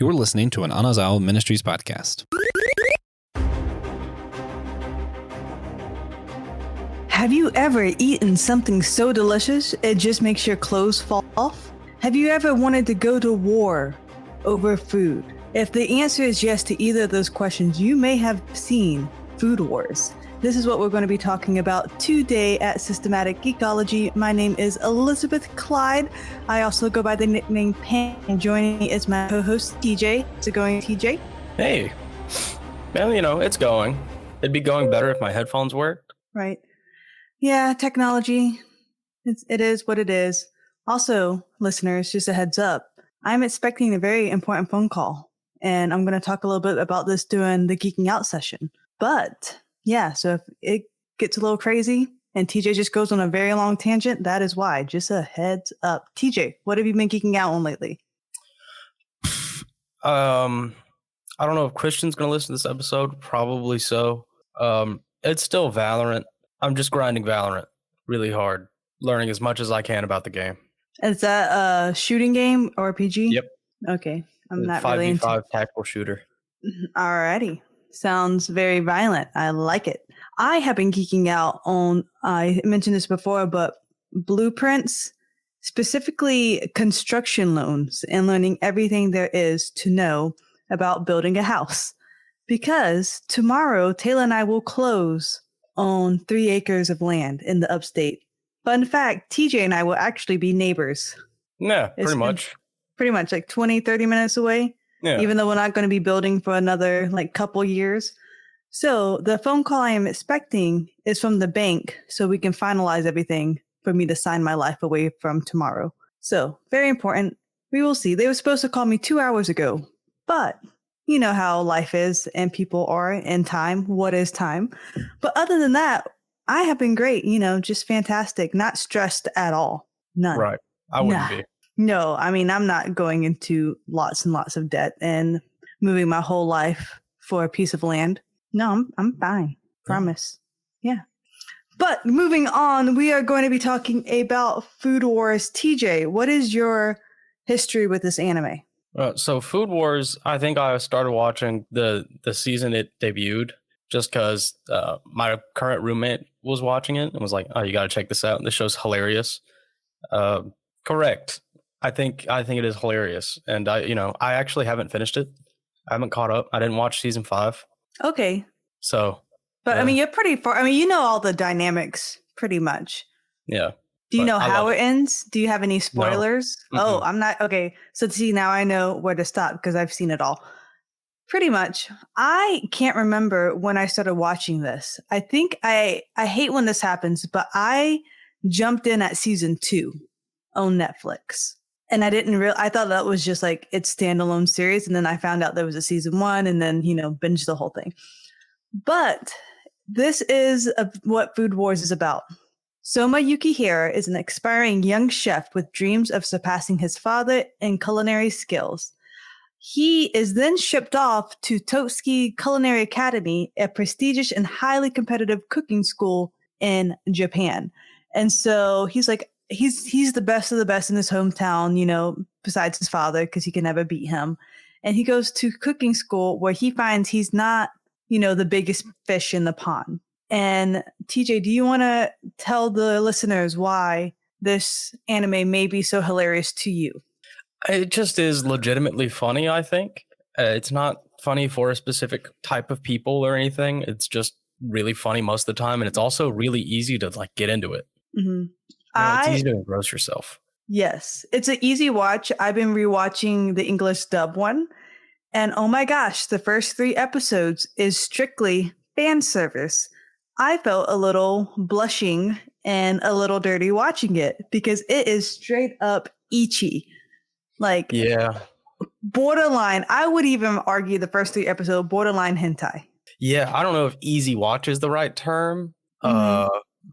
You're listening to an Anazao Ministries podcast. Have you ever eaten something so delicious it just makes your clothes fall off? Have you ever wanted to go to war over food? If the answer is yes to either of those questions, you may have seen Food Wars. This is what we're going to be talking about today at Systematic Geekology. My name is Elizabeth Clyde. I also go by the nickname Pam, and joining me is my co-host TJ. How's it going, TJ? Hey, well, it's going. It'd be going better if my headphones worked. Right. Yeah, technology. It is what it is. Also, listeners, just a heads up. I'm expecting a very important phone call, and I'm going to talk a little bit about this during the Geeking Out session. But yeah, so if it gets a little crazy and TJ just goes on a very long tangent, that is why. Just a heads up. TJ, what have you been geeking out on lately? I don't know if Christian's going to listen to this episode. Probably so. It's still Valorant. I'm just grinding Valorant really hard, learning as much as I can about the game. Is that a shooting game or RPG? Yep. Okay. I'm not 5v5 really into tactical shooter. Alrighty. Sounds very violent. I like it. I have been geeking out on, I mentioned this before, but blueprints, specifically construction loans, and learning everything there is to know about building a house. Because tomorrow, Taylor and I will close on 3 acres of land in the upstate. Fun fact, TJ and I will actually be neighbors. Yeah, pretty much. Pretty much like 20, 30 minutes away. Yeah. Even though we're not going to be building for another couple years. So the phone call I am expecting is from the bank so we can finalize everything for me to sign my life away from tomorrow. So very important. We will see. They were supposed to call me 2 hours ago, but you know how life is and people are in time. What is time? But other than that, I have been great, just fantastic. Not stressed at all. None. Right. I wouldn't be. No, I mean, I'm not going into lots and lots of debt and moving my whole life for a piece of land. No, I'm fine. Promise. Yeah. But moving on, we are going to be talking about Food Wars. TJ, what is your history with this anime? So Food Wars, I think I started watching the season it debuted just because my current roommate was watching it and was like, "Oh, you got to check this out. This show's hilarious." Correct. I think it is hilarious, and I actually haven't finished it. I haven't caught up. I didn't watch season 5. Okay. So, but I mean, you're pretty far. I mean, you know all the dynamics pretty much. Yeah. Do you know how it ends? Do you have any spoilers? No. Oh, I'm not. Okay. So see, now I know where to stop because I've seen it all. Pretty much. I can't remember when I started watching this. I think I hate when this happens, but I jumped in at season 2 on Netflix. And I didn't I thought that was just its standalone series. And then I found out there was a season 1 and then, binged the whole thing. But this is what Food Wars is about. Soma Yukihira is an aspiring young chef with dreams of surpassing his father in culinary skills. He is then shipped off to Totsuki Culinary Academy, a prestigious and highly competitive cooking school in Japan. And so he's he's the best of the best in his hometown, besides his father, because he can never beat him. And he goes to cooking school where he finds he's not, the biggest fish in the pond. And TJ, do you want to tell the listeners why this anime may be so hilarious to you? It just is legitimately funny, I think. It's not funny for a specific type of people or anything. It's just really funny most of the time. And it's also really easy to get into it. Mm-hmm. It's easy to engross yourself. Yes, it's an easy watch. I've been rewatching the English dub one. And oh my gosh, the first 3 episodes is strictly fan service. I felt a little blushing and a little dirty watching it because it is straight up ecchi. Yeah. Borderline. I would even argue the first 3 episodes, borderline hentai. Yeah, I don't know if easy watch is the right term.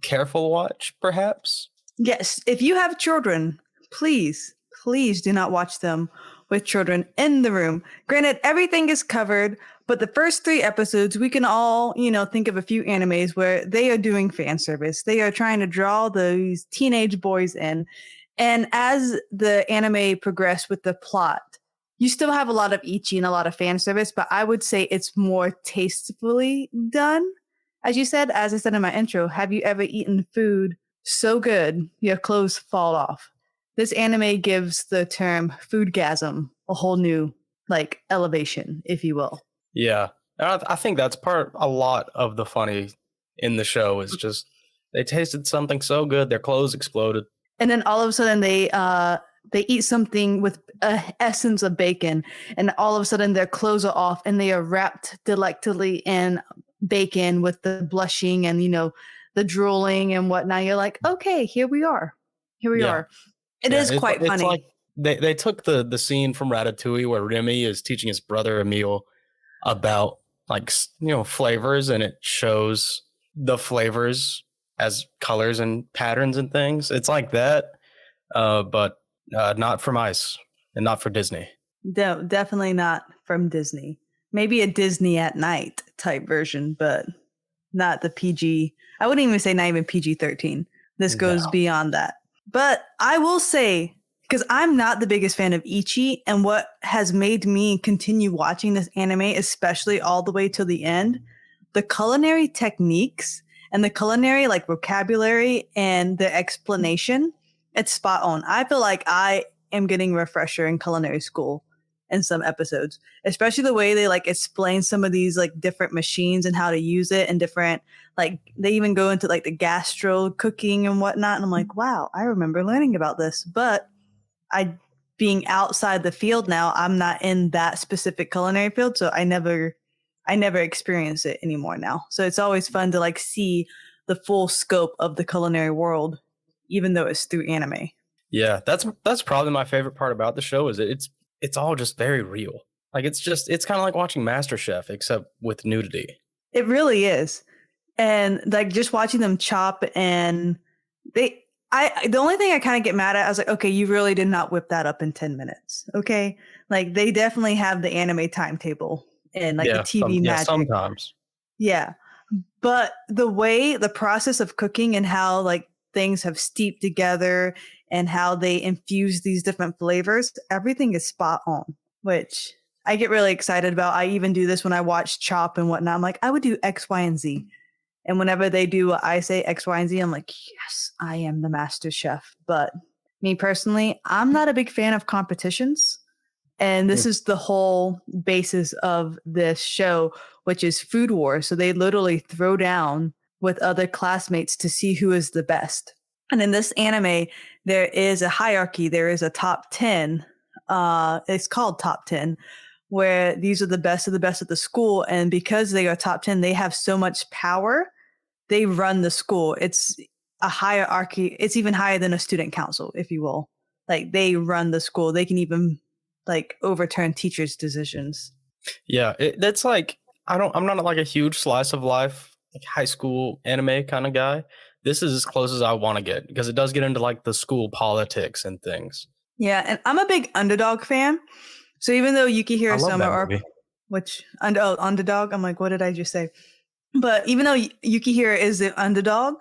Careful watch, perhaps. Yes, if you have children, please do not watch them with children in the room. Granted, everything is covered, but the first 3 episodes, we can all, think of a few animes where they are doing fan service. They are trying to draw these teenage boys in. And as the anime progressed with the plot, you still have a lot of ichi and a lot of fan service, but I would say it's more tastefully done. As you said, as I said in my intro, have you ever eaten food so good your clothes fall off? This anime gives the term foodgasm a whole new like elevation, if you will. Yeah. And I think that's a lot of the funny in the show is just they tasted something so good, their clothes exploded. And then all of a sudden they eat something with essence of bacon, and all of a sudden their clothes are off and they are wrapped delectably in bacon with the blushing and, the drooling and whatnot. You're like, okay, here we are. It is quite funny. It's like they took the scene from Ratatouille where Remy is teaching his brother Emile about flavors, and it shows the flavors as colors and patterns and things. It's like that, but not from Ice and not for Disney. No, definitely not from Disney. Maybe a Disney at night type version, but not the PG. I wouldn't even say not even PG-13. This goes beyond that. But I will say, because I'm not the biggest fan of ichi, and what has made me continue watching this anime, especially all the way till the end, the culinary techniques and the culinary vocabulary and the explanation, it's spot on. I feel like I am getting a refresher in culinary school in some episodes, especially the way they explain some of these different machines and how to use it, and different they even go into the gastro cooking and whatnot. And I'm like, wow, I remember learning about this, but being outside the field now, I'm not in that specific culinary field, so I never experience it anymore now. So it's always fun to see the full scope of the culinary world, even though it's through anime. Yeah, that's probably my favorite part about the show is it's all just very real. It's kind of like watching MasterChef except with nudity. It really is. And just watching them chop, and the only thing I kind of get mad at, I was like, okay, you really did not whip that up in 10 minutes. Okay. They definitely have the anime timetable and the TV magic. Yeah, sometimes. Yeah. But the process of cooking and how things have steeped together and how they infuse these different flavors, everything is spot on, which I get really excited about. I even do this when I watch Chop and whatnot. I'm like, I would do X, Y, and Z. And whenever they do what I say, X, Y, and Z, I'm like, yes, I am the master chef. But me personally, I'm not a big fan of competitions. And this is the whole basis of this show, which is food wars. So they literally throw down with other classmates to see who is the best. And in this anime, there is a hierarchy. There is a top 10. It's called top 10, where these are the best of the school. And because they are top 10, they have so much power. They run the school. It's a hierarchy. It's even higher than a student council, if you will. They run the school. They can even overturn teachers' decisions. Yeah, that's I'm not a huge slice of life, high school anime kind of guy. This is as close as I want to get because it does get into the school politics and things. Yeah, and I'm a big Underdog fan. So even though Yukihiro Soma Underdog, I'm like, what did I just say? But even though Yukihiro is the underdog,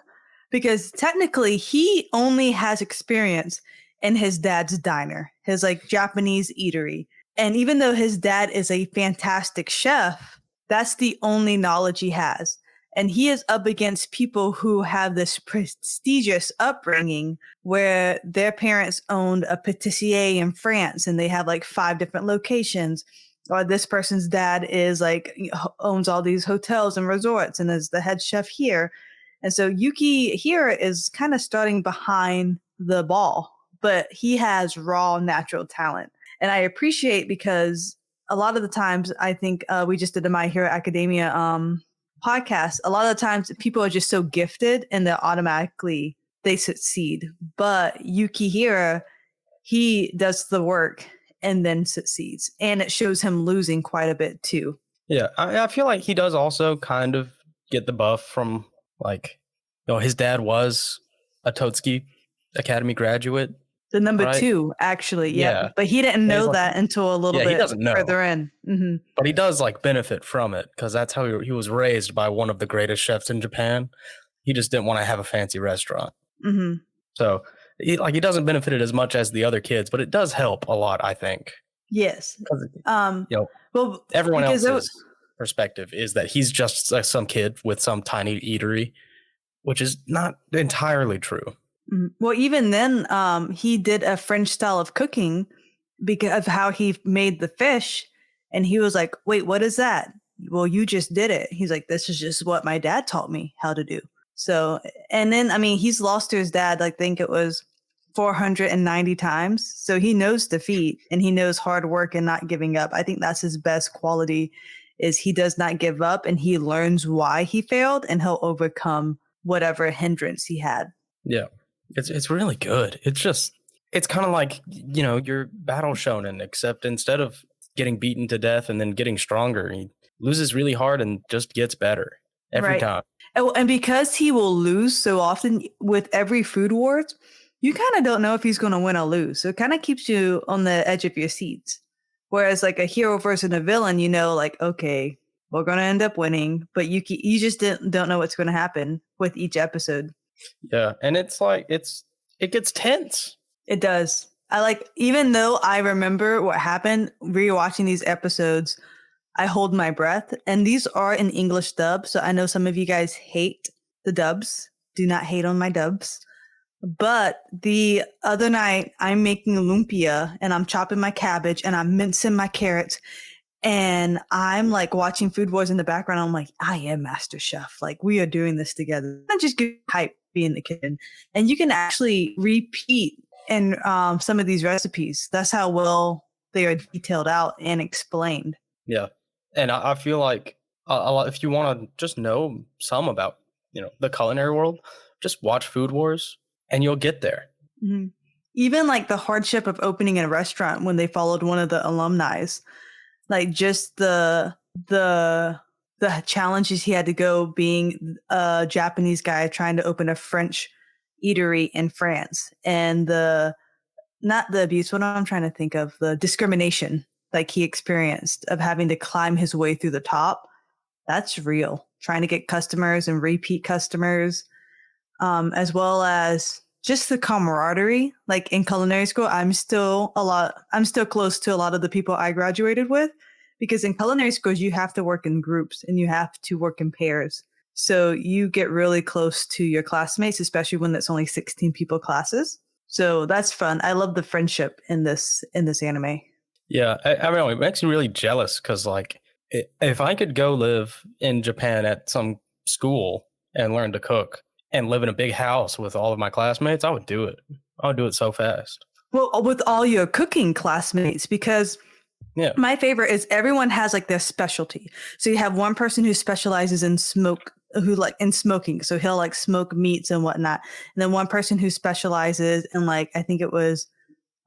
because technically he only has experience in his dad's diner, his Japanese eatery. And even though his dad is a fantastic chef, that's the only knowledge he has. And he is up against people who have this prestigious upbringing where their parents owned a pâtissier in France and they have 5 different locations. Or this person's dad is owns all these hotels and resorts and is the head chef here. And so Yukihiro is kind of starting behind the ball, but he has raw natural talent. And I appreciate, because a lot of the times I think we just did a My Hero Academia podcast. A lot of the times people are just so gifted and they succeed. But Yukihiro, he does the work and then succeeds. And it shows him losing quite a bit too. Yeah, I feel like he does also kind of get the buff from his dad was a Totsuki Academy graduate. The number 2, actually. Yeah. But he didn't know that until a little bit further in. Mm-hmm. But he does benefit from it because that's how he was raised by one of the greatest chefs in Japan. He just didn't want to have a fancy restaurant. Mm-hmm. So he doesn't benefit it as much as the other kids, but it does help a lot, I think. Yes. 'Cause, Well, everyone because else's perspective is that he's just some kid with some tiny eatery, which is not entirely true. Well, even then, he did a French style of cooking because of how he made the fish. And he was like, wait, what is that? Well, you just did it. He's like, this is just what my dad taught me how to do. So, and then, I mean, he's lost to his dad, I think it was 490 times. So he knows defeat and he knows hard work and not giving up. I think that's his best quality is he does not give up and he learns why he failed and he'll overcome whatever hindrance he had. Yeah. It's really good. It's kind of like, your battle shonen, except instead of getting beaten to death and then getting stronger, he loses really hard and just gets better every time. And because he will lose so often with every Food Wars, you kind of don't know if he's going to win or lose. So it kind of keeps you on the edge of your seats. Whereas like a hero versus a villain, like, okay, we're going to end up winning, but you just don't know what's going to happen with each episode. Yeah, and it's like it gets tense. It does. Even though I remember what happened, rewatching these episodes, I hold my breath. And these are in English dub, so I know some of you guys hate the dubs. Do not hate on my dubs. But the other night, I'm making lumpia, and I'm chopping my cabbage, and I'm mincing my carrots, and I'm like watching Food Wars in the background. I'm like, I am Master Chef. Like, we are doing this together. Not just good hype being the kitchen. And you can actually repeat in some of these recipes. That's how well they are detailed out and explained. Yeah. And I feel like a lot, if you want to just know some about, the culinary world, just watch Food Wars and you'll get there. Mm-hmm. Even like the hardship of opening a restaurant when they followed one of the alumni, like just the challenges he had to go being a Japanese guy trying to open a French eatery in France, and not the abuse, what I'm trying to think of, the discrimination like he experienced of having to climb his way through the top. That's real. Trying to get customers and repeat customers, as well as just the camaraderie. Like in culinary school, I'm still close to a lot of the people I graduated with, because in culinary schools, you have to work in groups and you have to work in pairs. So you get really close to your classmates, especially when it's only 16 people classes. So that's fun. I love the friendship in this anime. Yeah, I mean, it makes me really jealous because, like, if I could go live in Japan at some school and learn to cook and live in a big house with all of my classmates, I would do it. I would do it so fast. Well, with all your cooking classmates, because my favorite is everyone has like their specialty. So you have one person who specializes in smoking. So he'll like smoke meats and whatnot. And then one person who specializes in like, I think it was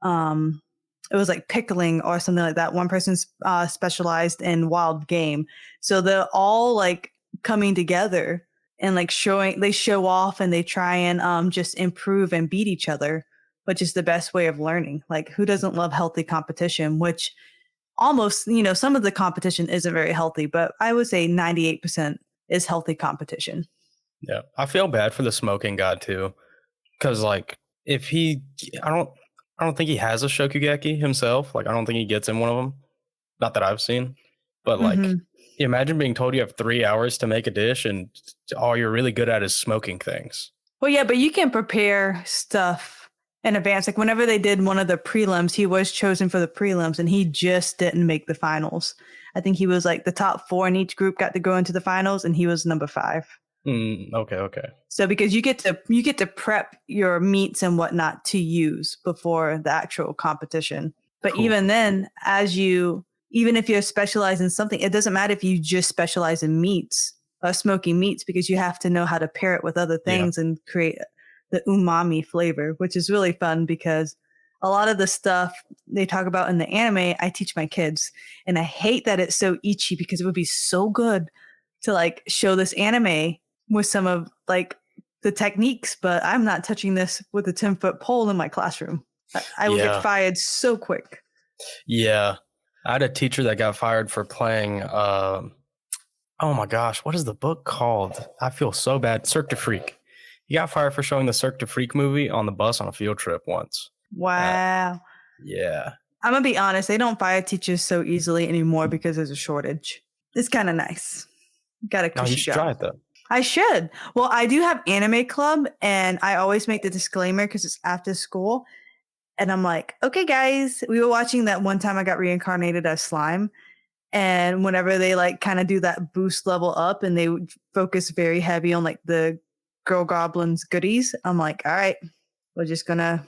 like pickling or something like that. One person's specialized in wild game. So they're all like coming together and like they show off and they try and just improve and beat each other, which is the best way of learning. Like, who doesn't love healthy competition, which almost, some of the competition isn't very healthy, but I would say 98% is healthy competition. Yeah. I feel bad for the smoking god too. Cause like I don't think he has a Shokugeki himself. Like, I don't think he gets in one of them. Not that I've seen. But like, imagine being told you have 3 hours to make a dish and all you're really good at is smoking things. Well, yeah, but you can prepare stuff in advance. Like whenever they did one of the prelims, he was chosen for the prelims and he just didn't make the finals. I think he was like the top 4 in each group got to go into the finals and he was number 5. Okay. So because you get to prep your meats and whatnot to use before the actual competition. But cool. Even then, even if you're specialized in something, it doesn't matter if you just specialize in meats or smoking meats, because you have to know how to pair it with other things and create the umami flavor, which is really fun because a lot of the stuff they talk about in the anime, I teach my kids. And I hate that it's so ichy because it would be so good to like show this anime with some of like the techniques, but I'm not touching this with a 10-foot pole in my classroom. I will get fired so quick. Yeah. I had a teacher that got fired for playing, oh my gosh, what is the book called? I feel so bad. Cirque du Freak. He got fired for showing the Cirque du Freak movie on the bus on a field trip once. Wow. Yeah. I'm gonna be honest, they don't fire teachers so easily anymore because there's a shortage. It's kind of nice. Got a cushy you should job. try it though. I should. Well, I do have anime club, and I always make the disclaimer because it's after school. And I'm like, okay, guys, we were watching that one time I got reincarnated as slime. And whenever they like kind of do that boost level up and they would focus very heavy on like the girl goblins goodies, I'm like, all right, we're just gonna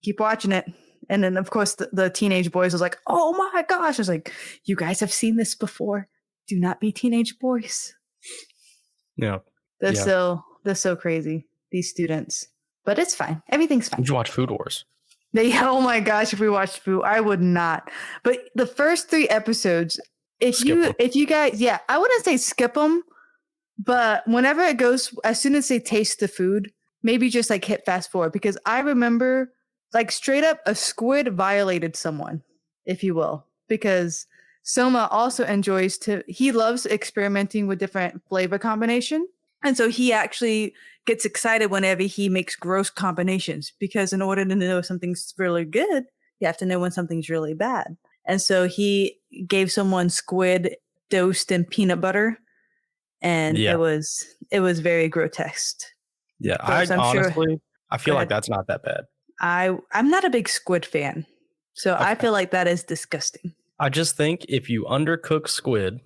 keep watching it. And then of course the teenage boys was like, oh my gosh. I was like, you guys have seen this before. Do not be teenage boys. Yeah. They're so crazy, these students. But it's fine. Everything's fine. Did you watch Food Wars? Oh my gosh, if we watched Food, I would not. But the first 3 episodes, if you guys, I wouldn't say skip them, but whenever it goes, as soon as they taste the food, maybe just like hit fast forward, because I remember like straight up a squid violated someone, if you will, because Soma also he loves experimenting with different flavor combination. And so he actually gets excited whenever he makes gross combinations, because in order to know something's really good, you have to know when something's really bad. And so he gave someone squid dosed in peanut butter, and it was very grotesque. Yeah, I feel like that's not that bad. I'm not a big squid fan, so okay. I feel like that is disgusting. I just think if you undercook squid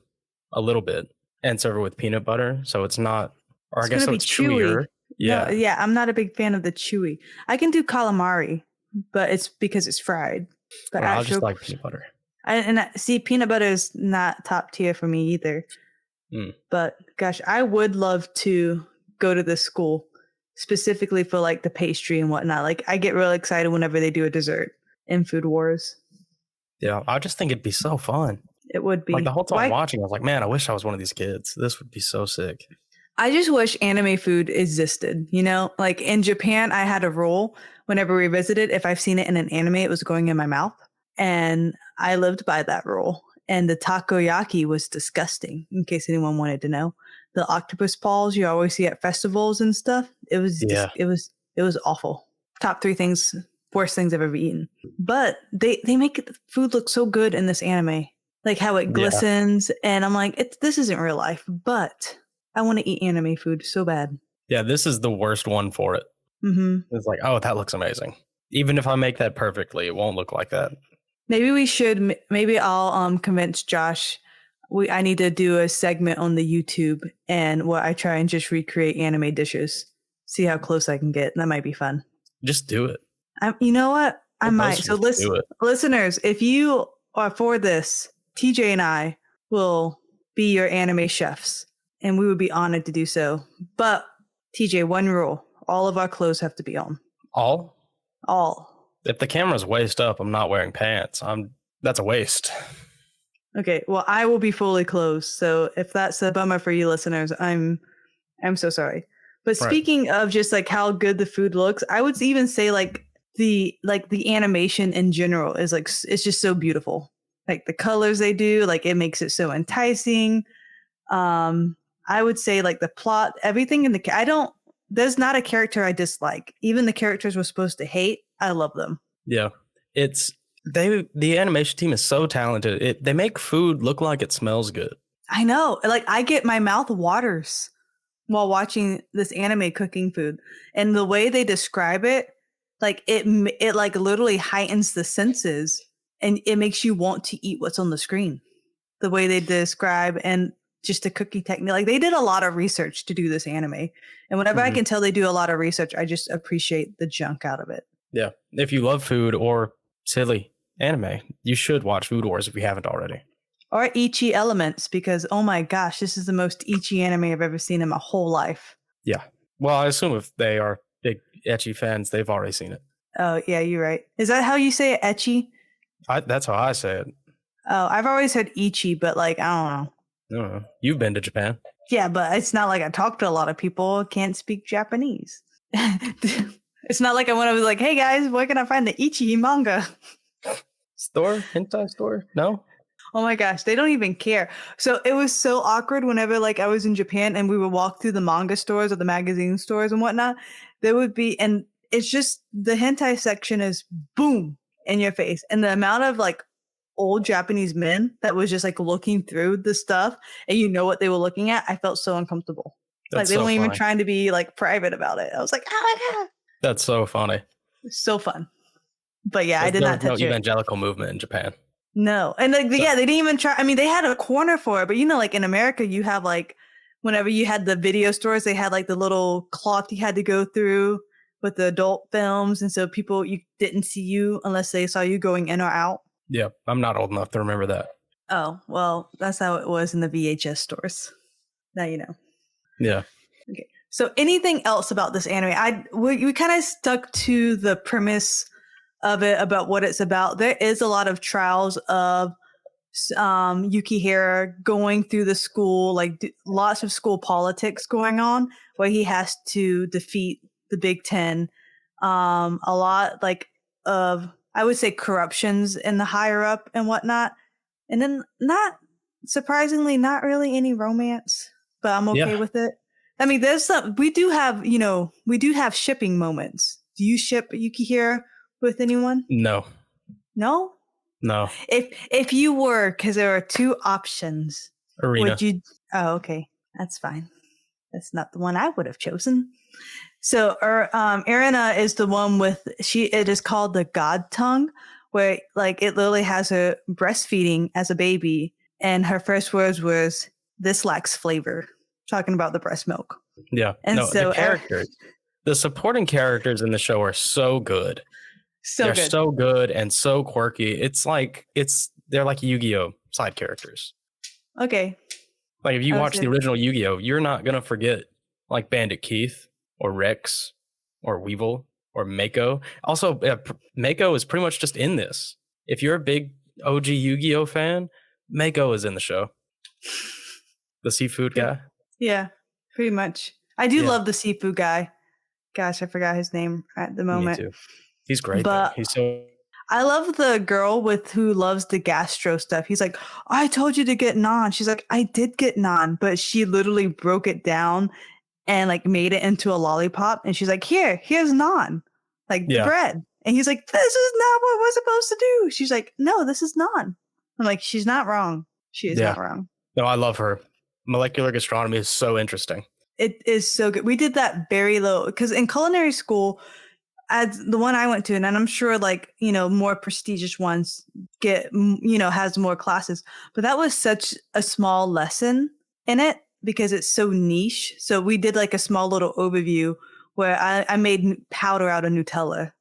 a little bit and serve it with peanut butter, so it's not, or I guess so it's chewier. Yeah. No, I'm not a big fan of the chewy. I can do calamari, but it's because it's fried. But I just like peanut butter. See, peanut butter is not top tier for me either. But gosh, I would love to go to this school specifically for like the pastry and whatnot. Like I get really excited whenever they do a dessert in Food Wars. Yeah, I just think it'd be so fun. It would be. Like the whole time watching, I was like, man, I wish I was one of these kids. This would be so sick. I just wish anime food existed, you know? Like in Japan, I had a rule whenever we visited, if I've seen it in an anime, it was going in my mouth. And I lived by that rule. And the takoyaki was disgusting, in case anyone wanted to know. The octopus balls you always see at festivals and stuff. It was it was awful. Top 3 things, worst things I've ever eaten. But they make the food look so good in this anime. Like how it glistens. And I'm like, this isn't real life, but I want to eat anime food so bad. Yeah, this is the worst one for it. Mm-hmm. It's like, oh, that looks amazing. Even if I make that perfectly, it won't look like that. Maybe we should. Maybe I'll convince Josh. I need to do a segment on the YouTube and I try and just recreate anime dishes. See how close I can get. That might be fun. Just do it. You know what? I might. So listeners, if you are for this, TJ and I will be your anime chefs, and we would be honored to do so. But TJ, one rule: all of our clothes have to be on. All. If the camera's waist up, I'm not wearing pants. That's a waste. Okay, well, I will be fully clothed. So if that's a bummer for you listeners, I'm so sorry. But speaking of just like how good the food looks, I would even say like the animation in general is like, it's just so beautiful. Like the colors they do, like it makes it so enticing. I would say like the plot, everything in there's not a character I dislike. Even the characters we're supposed to hate, I love them. Yeah. The animation team is so talented. They make food look like it smells good. I know. Like I get my mouth waters while watching this anime cooking food, and the way they describe it, like it like literally heightens the senses, and it makes you want to eat what's on the screen. The way they describe and just the cooking technique, like they did a lot of research to do this anime, and whenever I can tell they do a lot of research, I just appreciate the junk out of it. Yeah, if you love food or silly anime, you should watch Food Wars if you haven't already. Or Ichi Elements, because oh my gosh, this is the most Ichi anime I've ever seen in my whole life. Yeah. Well, I assume if they are big ecchi fans, they've already seen it. Oh, yeah, you're right. Is that how you say it, ecchi? That's how I say it. Oh, I've always said ichi, but like, I don't know. You've been to Japan. Yeah, but it's not like I talk to a lot of people can't speak Japanese. It's not like I went over like, hey guys, where can I find the ichi manga? Hentai store? No? Oh my gosh, they don't even care. So it was so awkward whenever like I was in Japan and we would walk through the manga stores or the magazine stores and whatnot. There would be, and it's just the hentai section is boom, in your face. And the amount of like old Japanese men that was just like looking through the stuff and you know what they were looking at, I felt so uncomfortable. That's like they so weren't even funny. trying to be like private about it. I was like, oh my God. That's so funny. So fun. But yeah, I did There not was no touch it. evangelical movement in Japan. No. And like, yeah, they didn't even try. I mean, they had a corner for it, but you know, like in America, you have like, whenever you had the video stores, they had like the little cloth you had to go through with the adult films. And so people, you didn't see you unless they saw you going in or out. Yeah, I'm not old enough to remember that. Oh, well, that's how it was in the VHS stores. Now you know. Yeah. Okay. So anything else about this anime? We kind of stuck to the premise of it, about what it's about. There is a lot of trials of Yukihira going through the school, like lots of school politics going on, where he has to defeat the Big Ten. A lot like of, I would say, corruptions in the higher up and whatnot. And then not surprisingly, not really any romance, but I'm okay with it. I mean, we do have shipping moments. Do you ship Yukihira with anyone? No. No? No. If you were, because there are two options. Arena. Would you? Oh, okay. That's fine. That's not the one I would have chosen. So, Irina is the one with, it is called the God tongue, where like it literally has her breastfeeding as a baby, and her first words was, "This lacks flavor," talking about the breast milk. Yeah. And no, so the characters, the supporting characters in the show are so good. They're so good and so quirky. It's like they're like Yu-Gi-Oh side characters. Okay. Like if you watch the original Yu-Gi-Oh, you're not gonna forget like Bandit Keith or Rex or Weevil or Mako. Also, Mako is pretty much just in this. If you're a big OG Yu-Gi-Oh fan, Mako is in the show. The seafood guy. Yeah, pretty much. I do love the seafood guy. Gosh, I forgot his name at the moment. Me too. He's great. But He's so. I love the girl who loves the gastro stuff. He's like, I told you to get naan. She's like, I did get naan, but she literally broke it down and like made it into a lollipop. And she's like, here's naan, like the bread. And he's like, this is not what we're supposed to do. She's like, no, this is naan. I'm like, she's not wrong. She is not wrong. No, I love her. Molecular gastronomy is so interesting. It is so good. We did that very low because in culinary school, as the one I went to, and I'm sure like, more prestigious ones get, has more classes, but that was such a small lesson in it because it's so niche. So we did like a small little overview where I made powder out of Nutella.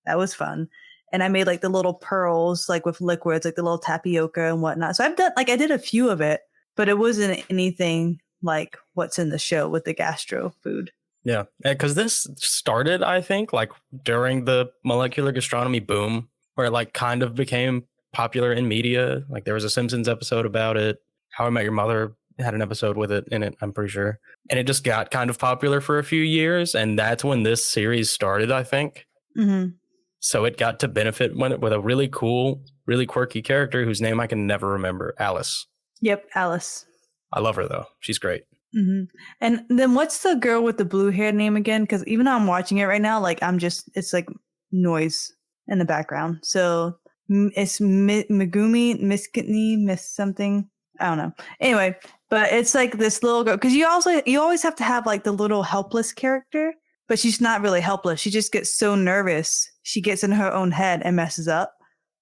That was fun. And I made like the little pearls, like with liquids, like the little tapioca and whatnot. So I did a few of it, but it wasn't anything like what's in the show with the gastro food. Yeah, because this started, I think, like during the molecular gastronomy boom, where it like kind of became popular in media. Like there was a Simpsons episode about it. How I Met Your Mother had an episode with it in it, I'm pretty sure. And it just got kind of popular for a few years. And that's when this series started, I think. Mm-hmm. So it got to benefit with a really cool, really quirky character whose name I can never remember. Alice. Yep, Alice. I love her, though. She's great. Mm-hmm. And then what's the girl with the blue hair name again? Because even though I'm watching it right now, like it's like noise in the background. So it's Megumi, Miss something. I don't know. Anyway, but it's like this little girl, because you always have to have like the little helpless character, but she's not really helpless. She just gets so nervous. She gets in her own head and messes up.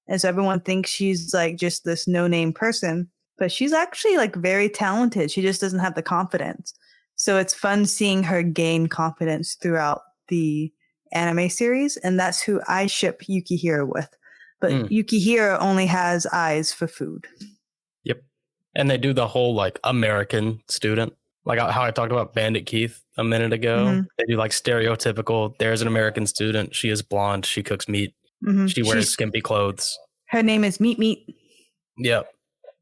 And so everyone thinks she's like just this no-name person. But she's actually like very talented. She just doesn't have the confidence. So it's fun seeing her gain confidence throughout the anime series. And that's who I ship Yukihira with. But Yukihira only has eyes for food. Yep. And they do the whole like American student, like how I talked about Bandit Keith a minute ago. Mm-hmm. They do like stereotypical, there's an American student. She is blonde. She cooks meat. Mm-hmm. She wears skimpy clothes. Her name is Meat Meat. Yep.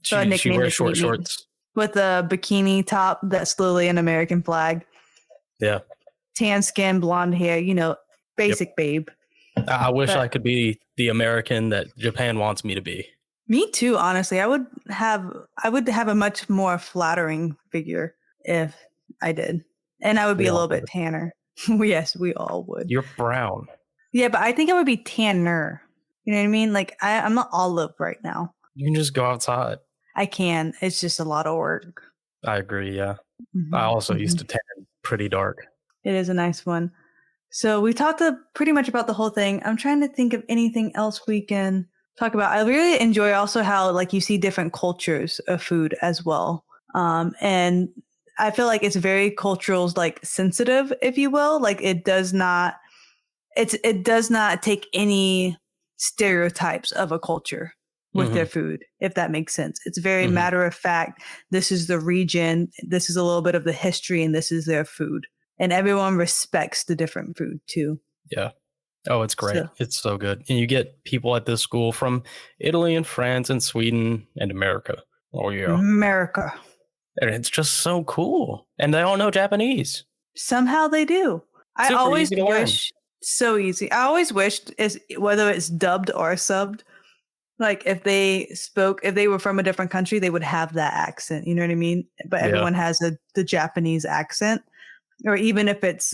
So she wears short shorts with a bikini top that's literally an American flag. Yeah. Tan skin, blonde hair, basic babe. I wish I could be the American that Japan wants me to be. Me too, honestly. I would have a much more flattering figure if I did. And I would be a little bit tanner. Yes, we all would. You're brown. Yeah, but I think I would be tanner. You know what I mean? Like I'm an olive right now. You can just go outside. I can. It's just a lot of work. I agree. Yeah. Mm-hmm. I also used to tan pretty dark. It is a nice one. So we talked pretty much about the whole thing. I'm trying to think of anything else we can talk about. I really enjoy also how like you see different cultures of food as well. And I feel like it's very cultural, like sensitive, if you will. Like it does not take any stereotypes of a culture with their food, if that makes sense. It's very matter of fact. This is the region. This is a little bit of the history, and this is their food. And everyone respects the different food too. Yeah. Oh, it's great. It's so good. And you get people at this school from Italy and France and Sweden and America. Oh, yeah. America. And it's just so cool. And they all know Japanese. Somehow they do. I always wish, so easy. I always wished, whether it's dubbed or subbed, like if they were from a different country, they would have that accent. You know what I mean? But everyone has the Japanese accent. Or even if it's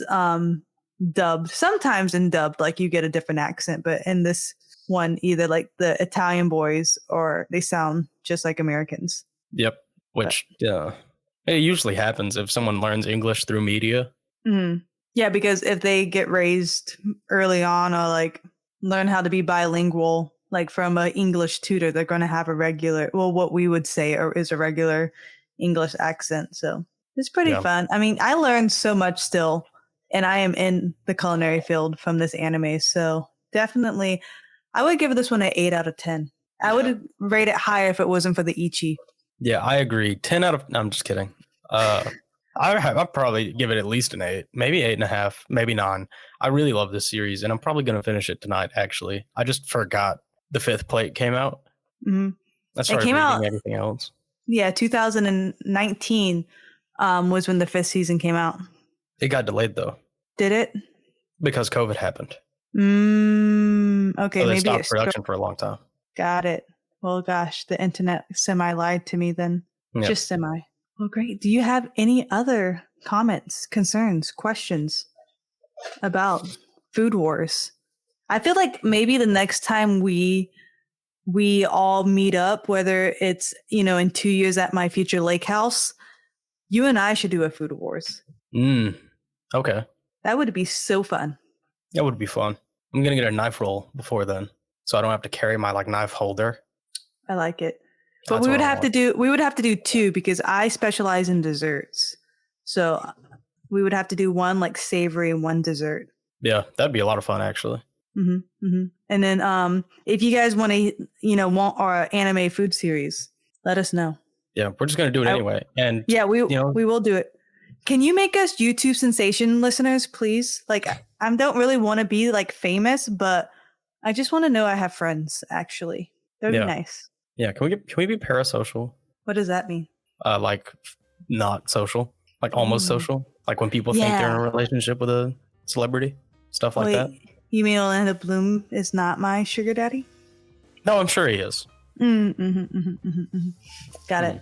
dubbed, sometimes in dubbed, like you get a different accent. But in this one, either like the Italian boys or they sound just like Americans. Yep. Which, it usually happens if someone learns English through media. Mm-hmm. Yeah, because if they get raised early on or like learn how to be bilingual, like from an English tutor, they're going to have what we would say is a regular English accent. So it's pretty fun. I mean, I learned so much still, and I am in the culinary field from this anime. So definitely, I would give this one an 8 out of 10. I would rate it higher if it wasn't for the Ichi. Yeah, I agree. 10 out of... No, I'm just kidding. I'll probably give it at least an 8, maybe 8.5, maybe 9. I really love this series, and I'm probably going to finish it tonight, actually. I just forgot the 5th plate came out. Mm-hmm. I started reading everything else. Yeah, 2019 was when the 5th season came out. It got delayed, though. Did it? Because COVID happened. Okay, so they maybe stopped production for a long time. Got it. Well, gosh, the internet semi lied to me then. Yep. Just semi. Well, great. Do you have any other comments, concerns, questions about Food Wars? I feel like maybe the next time we all meet up, whether it's, in 2 years at my future lake house, you and I should do a Food Wars. Okay. That would be so fun. That would be fun. I'm going to get a knife roll before then, so I don't have to carry my knife holder. I like it. But we would have to do 2 because I specialize in desserts. So we would have to do 1 like savory and 1 dessert. Yeah, that'd be a lot of fun actually. And then if you guys want to, want our anime food series, let us know. Yeah, we're just going to do it anyway. And yeah, we will do it. Can you make us YouTube sensation listeners, please? Like, I don't really want to be like famous, but I just want to know I have friends. Actually, that'd be nice. Yeah, can we be parasocial? What does that mean? Like not social, like almost social, like when people think they're in a relationship with a celebrity, stuff like that. You mean Orlando Bloom is not my sugar daddy? No, I'm sure he is. Got it.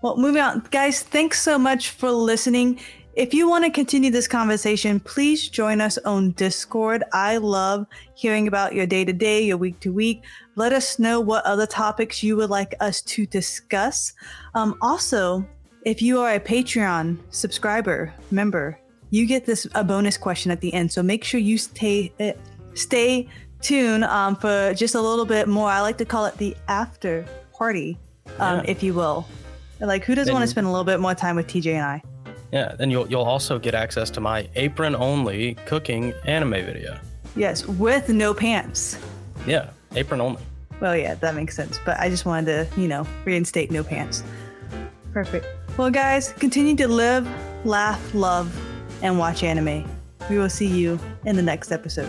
Well, moving on, guys. Thanks so much for listening. If you want to continue this conversation, please join us on Discord. I love hearing about your day-to-day, your week-to-week. Let us know what other topics you would like us to discuss. Also, if you are a Patreon subscriber, member, you get a bonus question at the end. So make sure you stay tuned for just a little bit more. I like to call it the after party, if you will. Like, who doesn't want to spend a little bit more time with TJ and I? Yeah, then you'll also get access to my apron-only cooking anime video. Yes, with no pants. Yeah, apron only. Well, yeah, that makes sense. But I just wanted to, reinstate no pants. Perfect. Well, guys, continue to live, laugh, love, and watch anime. We will see you in the next episode.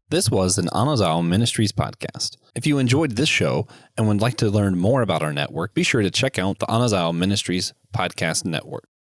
This was an Anazao Ministries podcast. If you enjoyed this show and would like to learn more about our network, be sure to check out the Anazao Ministries podcast network.